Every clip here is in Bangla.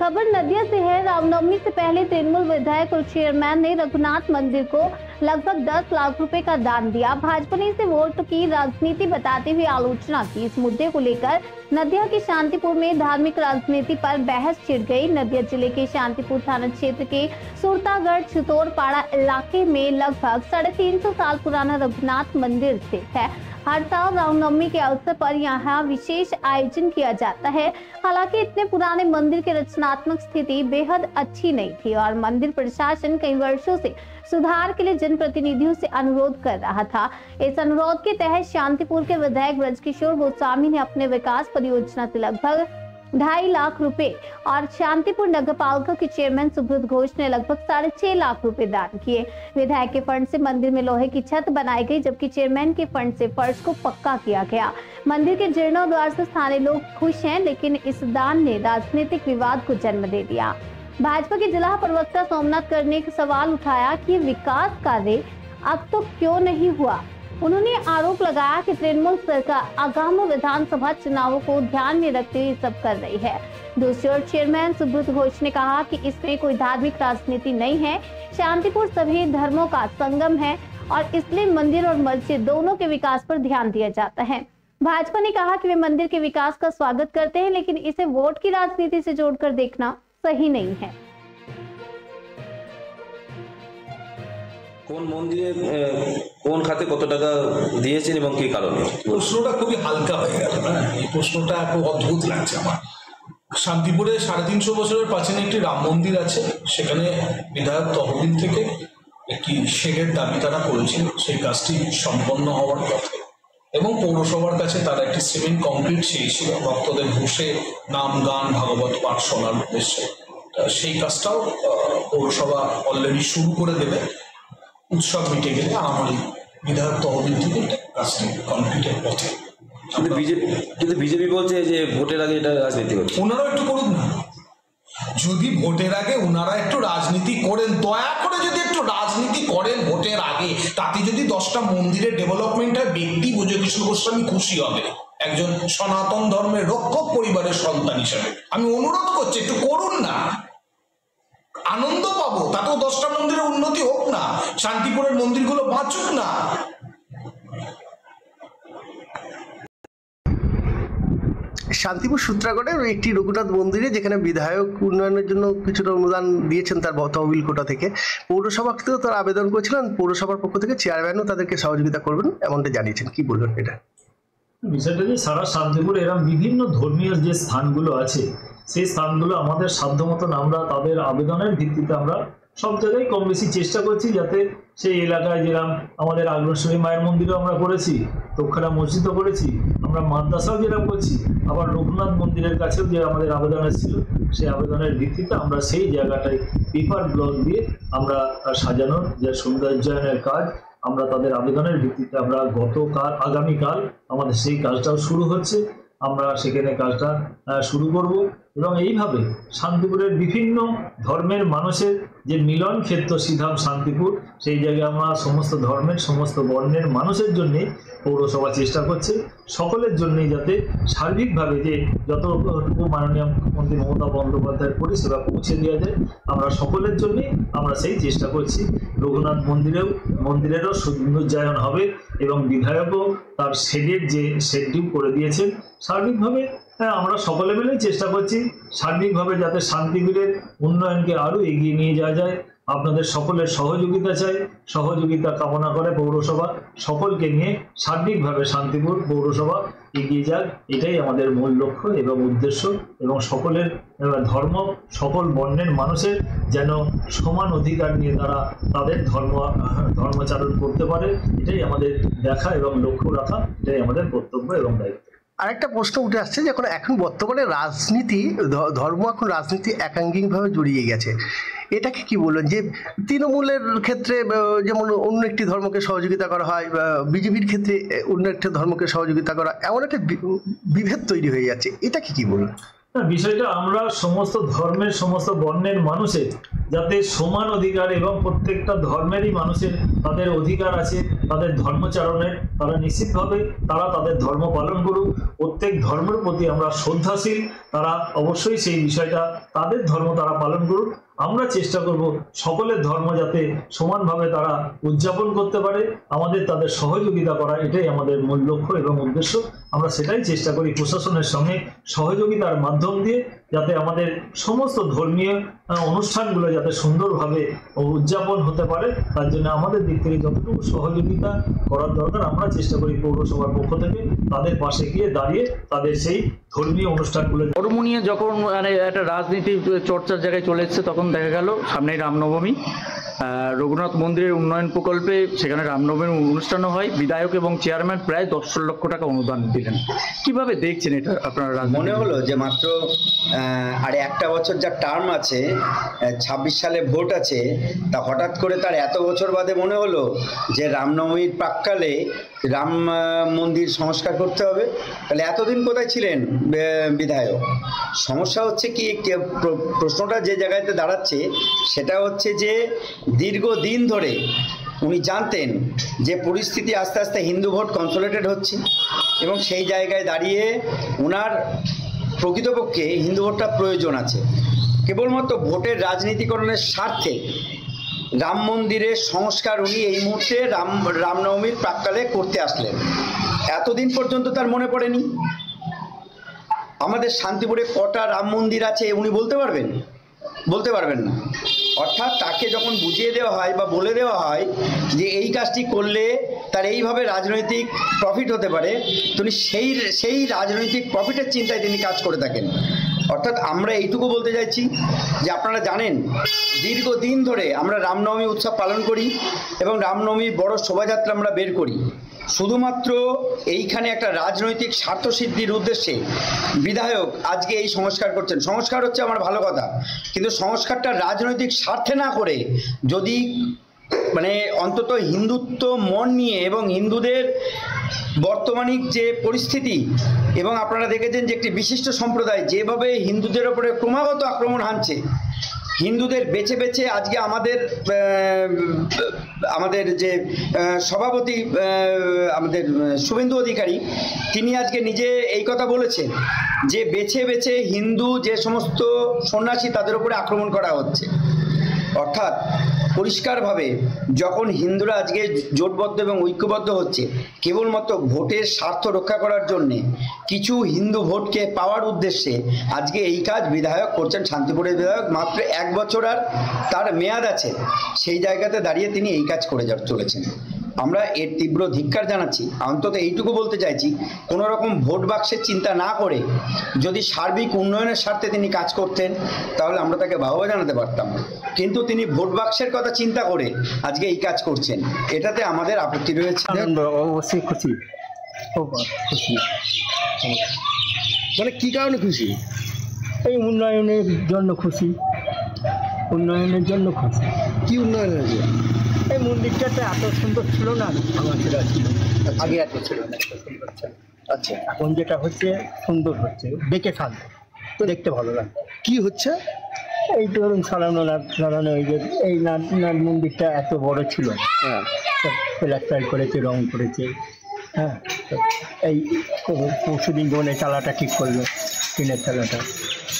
खबर नदिया से है। रामनवमी से पहले तृणमूल विधायक और चेयरमैन ने रघुनाथ मंदिर को लगभग 10 लाख रुपए का दान दिया। भाजपा ने इसे वोट की राजनीति बताते हुए आलोचना की। इस मुद्दे को लेकर नदिया के शांतिपुर में धार्मिक राजनीति पर बहस छिड़ गई। नदिया जिले के शांतिपुर थाना क्षेत्र के सुरतागढ़ चितौड़पाड़ा इलाके में लगभग 350 साल पुराना रघुनाथ मंदिर स्थित है। हर साल रामनवमी के अवसर पर यहाँ विशेष आयोजन किया जाता है। हालांकि इतने पुराने मंदिर की रचनात्मक स्थिति बेहद अच्छी नहीं थी और मंदिर प्रशासन कई वर्षों से सुधार के लिए जनप्रतिनिधियों से अनुरोध कर रहा था। इस अनुरोध के तहत शांतिपुर के विधायक ब्रजकिशोर गोस्वामी ने अपने विकास परियोजना से लगभग 2.5 लाख रुपए और शांतिपुर नगर पालिका के चेयरमैन सुब्रत घोष ने लगभग 6.5 लाख रुपए दान किए। विधायक के फंड से मंदिर में लोहे की छत बनाई गई, जबकि चेयरमैन के फंड से फर्श को पक्का किया गया। मंदिर के जीर्णोद्धार से स्थानीय लोग खुश हैं, लेकिन इस दान ने राजनीतिक विवाद को जन्म दे दिया। भाजपा के जिला प्रवक्ता सोमनाथ कर ने सवाल उठाया कि विकास कार्य अब तो क्यों नहीं हुआ। उन्होंने आरोप लगाया कि तृणमूल सरकार आगामी विधानसभा चुनावों को ध्यान में रखते हुए सब कर रही है। दूसरी ओर चेयरमैन सुब्रत घोष ने कहा कि इसमें कोई धार्मिक राजनीति नहीं है। शांतिपुर सभी धर्मों का संगम है और इसलिए मंदिर और मस्जिद दोनों के विकास पर ध्यान दिया जाता है। भाजपा ने कहा कि वे मंदिर के विकास का स्वागत करते हैं, लेकिन इसे वोट की राजनीति से जोड़कर देखना सही नहीं है। কোন মন্দিরে কোন খাতে কত টাকা দিয়েছেন এবং কি কারণে? প্রশ্নটা খুবই হালকা হয়ে গেল না, এই প্রশ্নটা খুব অদ্ভুত লাগছে আমার। শান্তিপুরে 350 বছরের প্রাচীন একটি রাম মন্দির আছে, সেখানে বিধায়ক তহবিল থেকে একটি শেডের দাবি তারা করেছিল, সেই কাজটি সম্পন্ন হওয়ার পথে এবং পৌরসভার কাছে তারা একটি সিমেন্ট কংক্রিট চেয়েছিল ভক্তদের বসে নাম গান ভাগবত পাঠ শোনার উদ্দেশ্যে। সেই কাজটাও পৌরসভা অলরেডি শুরু করে দেবে। উৎসব মিটে গেলে আমার বিধায়ক তহবিল থেকে কাজটি কমপ্লিটের পথে। কিন্তু বিজেপি বলছে যে ভোটের আগে এটা রাজনীতি হচ্ছে। ওনারাও একটু করুন না, যদি ভোটের আগে ওনারা একটু রাজনীতি করেন, দয়া করে যদি একটু রাজনীতি করেন ভোটের আগে, তাতে যদি 10টা মন্দিরের ডেভেলপমেন্ট হয়, ব্যক্তি ব্রজকিশোর গোস্বামী খুশি হবে। একজন সনাতন ধর্মের রক্ষক পরিবারের সন্তান হিসেবে আমি অনুরোধ করছি একটু করুন না, আনন্দ পাবো। তাতেও 10টা মন্দিরের উন্নতি হোক না, শান্তিপুরের মন্দিরগুলো বাঁচুক না। শান্তিপুর সূত্রাগড়ের একটি রঘুনাথ মন্দিরে যেখানে বিধায়ক উন্নয়নের জন্য কিছুটা অনুদান দিয়েছেন তার তহবিল কোটা থেকে, পৌরসভাকেও তারা আবেদন করেছিলেন, পৌরসভার পক্ষ থেকে চেয়ারম্যানও তাদেরকে সহযোগিতা করবেন এমনটা জানিয়েছেন। কি বলবেন এটা? বিষয়টা যে সারা শান্তিপুরে এরকম বিভিন্ন ধর্মীয় যে স্থানগুলো আছে, সেই স্থানগুলো আমাদের সাধ্য মতন আমরা তাদের আবেদনের ভিত্তিতে আমরা সব জায়গায় কম বেশি চেষ্টা করছি, যাতে সেই এলাকায় যেরকম আমাদের আগ্নেশ্বরী মায়ের মন্দিরও আমরা করেছি, তোপখানা মসজিদও করেছি, আমরা মাদ্রাসাও যেরকম করছি, আবার রঘুনাথ মন্দিরের কাছেও যে আমাদের আবেদন এসেছিল, সেই আবেদনের ভিত্তিতে আমরা সেই জায়গাটায় পেপার ব্লক দিয়ে আমরা সাজানোর যে সৌন্দর্যায়নের কাজ, আমরা তাদের আবেদনের ভিত্তিতে আমরা আগামীকাল আমাদের সেই কাজটাও শুরু হচ্ছে। আমরা সেখানে কাজটা শুরু করব এবং এইভাবে শান্তিপুরের বিভিন্ন ধর্মের মানুষের যে মিলন ক্ষেত্র শ্রীধাম শান্তিপুর, সেই জায়গায় আমরা সমস্ত ধর্মের সমস্ত বর্ণের মানুষের জন্যে পৌরসভা চেষ্টা করছে সকলের জন্যই যাতে সার্বিকভাবে যে যতটুকু মাননীয় মুখ্যমন্ত্রী মমতা বন্দ্যোপাধ্যায়ের পরিষেবা পৌঁছে দেওয়া যায়, আমরা সকলের জন্যই আমরা সেই চেষ্টা করছি। রঘুনাথ মন্দিরেরও সৌন্দর্যায়ন হবে এবং বিধায়কও তার শেডের যে শেডটিও করে দিয়েছেন। সার্বিকভাবে আমরা সকলে মিলেই চেষ্টা করছি সার্বিকভাবে যাতে শান্তিপুরের উন্নয়নকে আরও এগিয়ে নিয়ে যাওয়া যায়। আপনাদের সকলের সহযোগিতা চাই, সহযোগিতা কামনা করে পৌরসভা সকলকে নিয়ে সার্বিকভাবে শান্তিপুর পৌরসভা এগিয়ে যাক, এটাই আমাদের মূল লক্ষ্য এবং উদ্দেশ্য। এবং সকলের ধর্ম, সকল বর্ণের মানুষের যেন সমান অধিকার নিয়ে তারা তাদের ধর্মাচরণ করতে পারে, এটাই আমাদের দেখা এবং লক্ষ্য রাখা, এটাই আমাদের কর্তব্য এবং দায়িত্ব। আরেকটা প্রশ্ন উঠে আসছে যে এখন বর্তমানে রাজনীতি, ধর্ম এখন রাজনীতি একাঙ্গিকভাবে জড়িয়ে গেছে, এটাকে কি বলবেন? যে তৃণমূলের ক্ষেত্রে যেমন অন্য একটি ধর্মকে সহযোগিতা করা হয়, বিজেপির ক্ষেত্রে অন্য একটা ধর্মকে সহযোগিতা করা, এমন একটা বিভেদ তৈরি হয়ে যাচ্ছে, এটাকে কি বলবেন? না, বিষয়টা আমরা সমস্ত ধর্মের সমস্ত বর্ণের মানুষের যাতে সমান অধিকার এবং প্রত্যেকটা ধর্মেরই মানুষের তাদের অধিকার আছে তাদের ধর্মচারণের, তারা নিশ্চিতভাবে তারা তাদের ধর্ম পালন করুক। প্রত্যেক ধর্মের প্রতি আমরা শ্রদ্ধাশীল, তারা অবশ্যই সেই বিষয়টা তাদের ধর্ম তারা পালন করুক। আমরা চেষ্টা করব সকলের ধর্ম যাতে সমানভাবে তারা উদযাপন করতে পারে, আমাদের তাদের সহযোগিতা করা, এটাই আমাদের মূল লক্ষ্য এবং উদ্দেশ্য। আমরা সেটাই চেষ্টা করি প্রশাসনের সঙ্গে সহযোগিতার মাধ্যম দিয়ে, যাতে আমাদের সমস্ত ধর্মীয় অনুষ্ঠানগুলো যাতে সুন্দরভাবে উদযাপন হতে পারে, তার জন্য আমাদের দিক থেকে যতটুকু সহযোগিতা করার দরকার আমরা চেষ্টা করি পৌরসভার পক্ষ থেকে তাদের পাশে গিয়ে দাঁড়িয়ে তাদের সেই ধর্মীয় অনুষ্ঠানগুলো। ধর্ম নিয়ে যখন মানে একটা রাজনীতি চর্চার জায়গায় চলে এসছে, তখন দেখা গেল সামনেই রামনবমী, রঘুনাথ মন্দিরের উন্নয়ন প্রকল্পে সেখানে রামনবমীর অনুষ্ঠানও হয়, বিধায়ক এবং চেয়ারম্যান প্রায় 10 লক্ষ টাকা অনুদান দিলেন। কিভাবে দেখছেন এটা আপনারা? মনে হলো যে মাত্র আর একটা বছর যা টার্ম আছে, 26 সালে ভোট আছে, তা হঠাৎ করে তার এত বছর বাদে মনে হলো যে রামনবমীর প্রাক্কালে রাম মন্দির সংস্কার করতে হবে। তাহলে এতদিন কোথায় ছিলেন বিধায়ক? সমস্যা হচ্ছে কি, প্রশ্নটা যে জায়গাতে দাঁড়াচ্ছে সেটা হচ্ছে যে দীর্ঘদিন ধরে উনি জানতেন যে পরিস্থিতি আস্তে আস্তে হিন্দু ভোট কনসোলিডেটেড হচ্ছে, এবং সেই জায়গায় দাঁড়িয়ে ওনার প্রকৃতপক্ষে হিন্দু ভোটটা প্রয়োজন আছে। কেবলমাত্র ভোটের রাজনীতিকরণের স্বার্থে রাম মন্দিরের সংস্কার উনি এই মুহূর্তে রামনবমীর প্রাক্কালে করতে আসলেন। এতদিন পর্যন্ত তার মনে পড়েনি। আমাদের শান্তিপুরে কটা রাম মন্দির আছে উনি বলতে পারবেন? বলতে পারবেন না। অর্থাৎ তাকে যখন বুঝিয়ে দেওয়া হয় বা বলে দেওয়া হয় যে এই কাজটি করলে তার এইভাবে রাজনৈতিক প্রফিট হতে পারে, তিনি সেই রাজনৈতিক প্রফিটের চিন্তায় তিনি কাজ করে থাকেন। অর্থাৎ আমরা এইটুকু বলতে চাইছি যে আপনারা জানেন দীর্ঘদিন ধরে আমরা রামনবমী উৎসব পালন করি এবং রামনবমীর বড় শোভাযাত্রা আমরা বের করি। শুধুমাত্র এইখানে একটা রাজনৈতিক স্বার্থসিদ্ধির উদ্দেশ্যে বিধায়ক আজকে এই সংস্কার করছেন। সংস্কার হচ্ছে আমার ভালো কথা, কিন্তু সংস্কারটা রাজনৈতিক স্বার্থে না করে যদি মানে অন্তত হিন্দুত্ব মন নিয়ে এবং হিন্দুদের বর্তমানিক যে পরিস্থিতি, এবং আপনারা দেখেছেন যে একটি বিশিষ্ট সম্প্রদায় যেভাবে হিন্দুদের ওপরে ক্রমাগত আক্রমণ হানছে, হিন্দুদের বেছে বেছে আজকে আমাদের যে সভাপতি আমাদের শুভেন্দু অধিকারী, তিনি আজকে নিজে এই কথা বলেছেন যে বেছে বেছে হিন্দু যে সমস্ত সন্ন্যাসী তাদের উপরে আক্রমণ করা হচ্ছে। অর্থাৎ পরিষ্কারভাবে যখন হিন্দুরা আজকে জোটবদ্ধ এবং ঐক্যবদ্ধ হচ্ছে কেবলমাত্র ভোটের স্বার্থ রক্ষা করার জন্যে, কিছু হিন্দু ভোটকে পাওয়ার উদ্দেশ্যে আজকে এই কাজ বিধায়ক করছেন। শান্তিপুরের বিধায়ক মাত্র 1 বছর আর তার মেয়াদ আছে, সেই জায়গাতে দাঁড়িয়ে তিনি এই কাজ করে চলেছেন। আমরা এর তীব্র ধিক্কার জানাচ্ছি। অন্তত এইটুকু বলতে চাইছি, কোনো রকম ভোট বাক্সের চিন্তা না করে যদি সার্বিক উন্নয়নের স্বার্থে তিনি কাজ করতেন তাহলে আমরা তাকে বাহবা জানাতে পারতাম, কিন্তু তিনি ভোট বাক্সের কথা চিন্তা করে আজকে এই কাজ করছেন, এটাতে আমাদের আপত্তি রয়েছে। অবশ্যই খুশি। মানে কি কারণে খুশি? এই উন্নয়নের জন্য খুশি। উন্নয়নের জন্য খুশি। কি উন্নয়ন হয়েছে? এই মন্দিরটা এত সুন্দর ছিল না, আমাদের ছিল আগে, এত ছিল না, এত সুন্দর ছিল। আচ্ছা, এখন যেটা হচ্ছে সুন্দর হচ্ছে, দেখে শান্ত, দেখতে ভালো লাগে। কি হচ্ছে? এই ধরুন সারানো এই যে এই নাট মন্দিরটা এত বড় ছিল, হ্যাঁ, প্লাস্টার করেছে, রং করেছে, হ্যাঁ। এই পরশুদিন বনে চালাটা ঠিক করলো, টিনের চালাটা,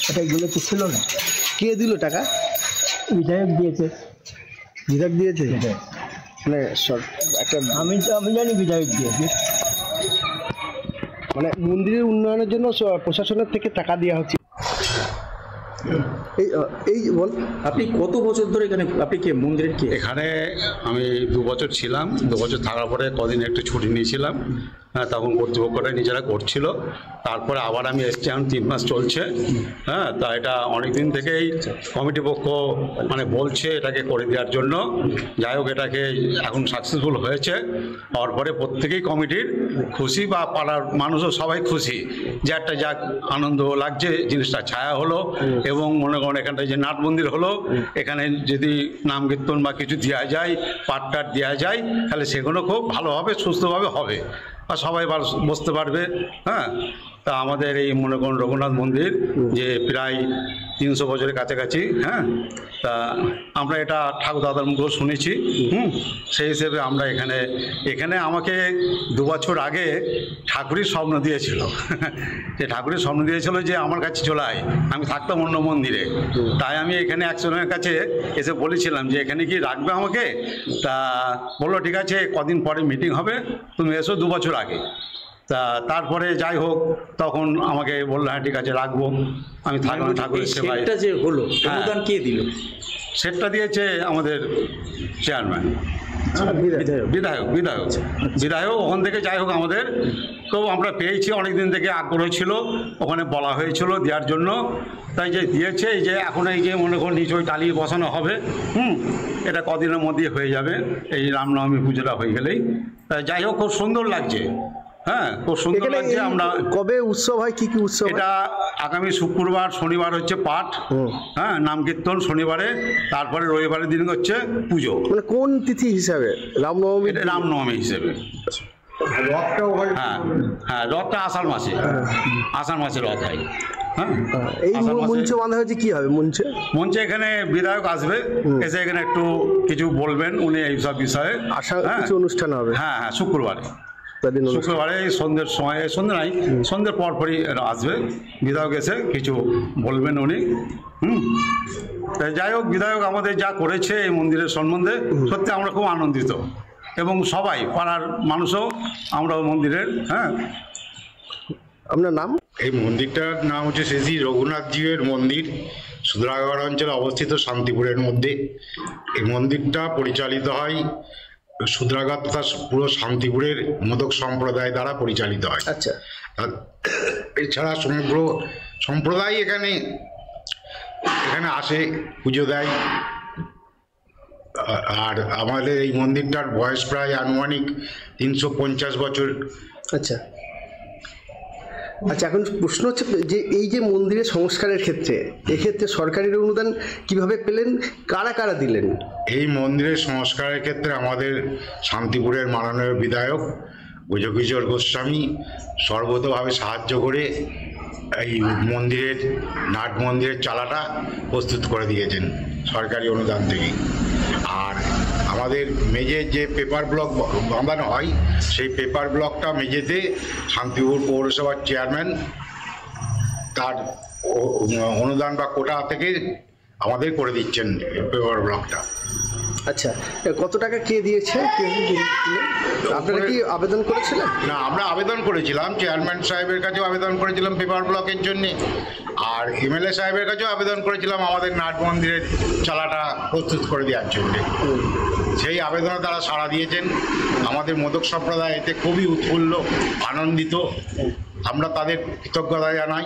এটা এগুলো তো ছিল না। কে দিল টাকা? বিধায়ক দিয়েছে। বিধায়ক দিয়েছে? মানে একটা আমি জানি বিধায়ক দিয়েছে। মানে মন্দিরের উন্নয়নের জন্য প্রশাসনের থেকে টাকা দেওয়া হচ্ছে। এই বল, আপনি কত বছর ধরে এখানে, আপনি কি মন্দিরের কি? এখানে আমি 2 বছর ছিলাম। 2 বছর থাকার পরে কদিন একটু ছুটি নিয়েছিলাম, হ্যাঁ, তখন কর্তৃপক্ষরা নিজেরা করছিল। তারপরে আবার আমি এসছি, এখন 3 মাস চলছে। হ্যাঁ, তা এটা অনেক দিন থেকেই কমিটি পক্ষ মানে বলছে এটাকে করে দেওয়ার জন্য। যাই হোক, এটাকে এখন সাকসেসফুল হয়েছে। হওয়ার পরে প্রত্যেকেই কমিটির খুশি, বা পাড়ার মানুষও সবাই খুশি যে একটা যাক আনন্দ লাগছে, জিনিসটা ছায়া হলো। এবং মনে করেন এখানটায় যে নাট মন্দির হলো, এখানে যদি নাম কীর্তন বা কিছু দেওয়া যায়, পাঠ টাট দেওয়া যায়, তাহলে সেগুলো খুব ভালোভাবে সুস্থভাবে হবে। আর সবাই বসতে পারবে। হ্যাঁ, তা আমাদের এই মনে করুন রঘুনাথ মন্দির যে প্রায় 300 বছরের কাছাকাছি। হ্যাঁ, তা আমরা এটা ঠাকুর দাদার মুখেও শুনেছি। সেই হিসেবে আমরা এখানে আমাকে 2 বছর আগে ঠাকুরই স্বপ্ন দিয়েছিল যে ঠাকুরের স্বপ্ন দিয়েছিল যে আমার কাছে চলে আয়, আমি থাকতাম অন্য মন্দিরে। তাই আমি এখানে একজনের কাছে এসে বলেছিলাম যে এখানে কি রাখবে আমাকে, তা বললো ঠিক আছে কদিন পরে মিটিং হবে, তুমি এসো। 2 বছর আগে। তা তারপরে যাই হোক তখন আমাকে বললো হ্যাঁ ঠিক আছে রাখবো, আমি থাকলাম ঠাকুরের সেবায়। সেটা যে হলো অনুদান কে দিল? সেটটা দিয়েছে আমাদের চেয়ারম্যান, বিধায়ক ওখান থেকে। যাই হোক আমাদের তো আমরা পেয়েছি, অনেক দিন থেকে আগ্রহ ছিল, ওখানে বলা হয়েছিল দেওয়ার জন্য, তাই যে দিয়েছে। এই যে এখন এই যে মনে করুন নিচে ওই টালি বসানো হবে, এটা কদিনের মধ্যে হয়ে যাবে, এই রামনবমী পুজোটা হয়ে গেলেই। তাই যাই হোক খুব সুন্দর লাগছে। হ্যাঁ, খুব সুন্দর লাগছে। আমরা কবে উৎসব হয়, কি কি উৎসব? এটা আগামী শুক্রবার, শনিবার হচ্ছে পাঠ, হ্যাঁ নাম কীর্তন শনিবারে, তারপরে রবিবারের দিন হচ্ছে পুজো। মানে কোন তিথি হিসাবে? রামনবমী। এটা রামনবমী হিসেবে। হ্যাঁ হ্যাঁ, রথটা আষাঢ় মাসে, আষাঢ় মাসে রথ হয়। হ্যাঁ, এই মঞ্চ বাঁধা হয়েছে, কি হবে মঞ্চে? এখানে বিধায়ক আসবে, এসে এখানে একটু কিছু বলবেন উনি এইসব বিষয়ে। কিছু অনুষ্ঠান হবে। হ্যাঁ হ্যাঁ, শুক্রবারে সন্ধ্যের সময়, সন্ধ্যে নাই, সন্ধ্যের পরপরই আসবে বিধায়ক, এসে কিছু বলবেন উনি। যাই হোক, বিধায়ক আমাদের যা করেছে এই মন্দিরের সম্বন্ধে সত্যি আমরা খুব আনন্দিত, এবং সবাই পাড়ার মানুষও আমরা মন্দিরের। হ্যাঁ, আপনার নাম? এই মন্দিরটার নাম হচ্ছে শ্রী শ্রী রঘুনাথজির মন্দির, সুদ্রাগড় অঞ্চলে অবস্থিত, শান্তিপুরের মধ্যে। এই মন্দিরটা পরিচালিত হয় সুদ্রাগড় তথা পুরো শান্তিপুরের মোদক সম্প্রদায় দ্বারা পরিচালিত হয়। আচ্ছা। এছাড়া সমগ্র সম্প্রদায় এখানে আসে, পুজো দেয়। আর আমাদের এই মন্দিরটার বয়স প্রায় আনুমানিক 350 বছর। আচ্ছা আচ্ছা, এখন প্রশ্ন হচ্ছে যে এই যে মন্দিরের সংস্কারের ক্ষেত্রে, এক্ষেত্রে সরকারি অনুদান কিভাবে পেলেন, কারা কারা দিলেন? এই মন্দিরের সংস্কারের ক্ষেত্রে আমাদের শান্তিপুরের মাননীয় বিধায়ক ব্রজকিশোর গোস্বামী সর্বতভাবে সাহায্য করে এই নাট মন্দিরের চালাটা প্রস্তুত করে দিয়েছেন সরকারি অনুদান থেকে। আর আমাদের মেঝে যে পেপার ব্লক বাঁধানো হয়, সেই পেপার ব্লকটা মেঝেতে শান্তিপুর পৌরসভার চেয়ারম্যান তার অনুদান বা কোটা থেকে আমাদের করে দিচ্ছেন পেপার ব্লকটা। আচ্ছা, কত টাকা কে দিয়েছে? আপনারা কি আবেদন করেছিলেন? না, আমরা আবেদন করেছিলাম, চেয়ারম্যান সাহেবের কাছেও আবেদন করেছিলাম পেপার ব্লকের জন্যে, আর এমএলএ সাহেবের কাছেও আবেদন করেছিলাম আমাদের নাট মন্দিরের চালাটা প্রস্তুত করে দেওয়ার জন্যে। সেই আবেদনে তারা সাড়া দিয়েছেন। আমাদের মোদক সম্প্রদায় এতে খুবই উৎফুল্ল, আনন্দিত, আমরা তাদের কৃতজ্ঞতা জানাই।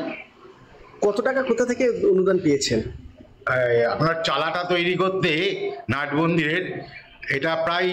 কত টাকা কোথা থেকে অনুদান পেয়েছেন? আপনার চালাটা তৈরি করতে নাট মন্দিরের এটা প্রায়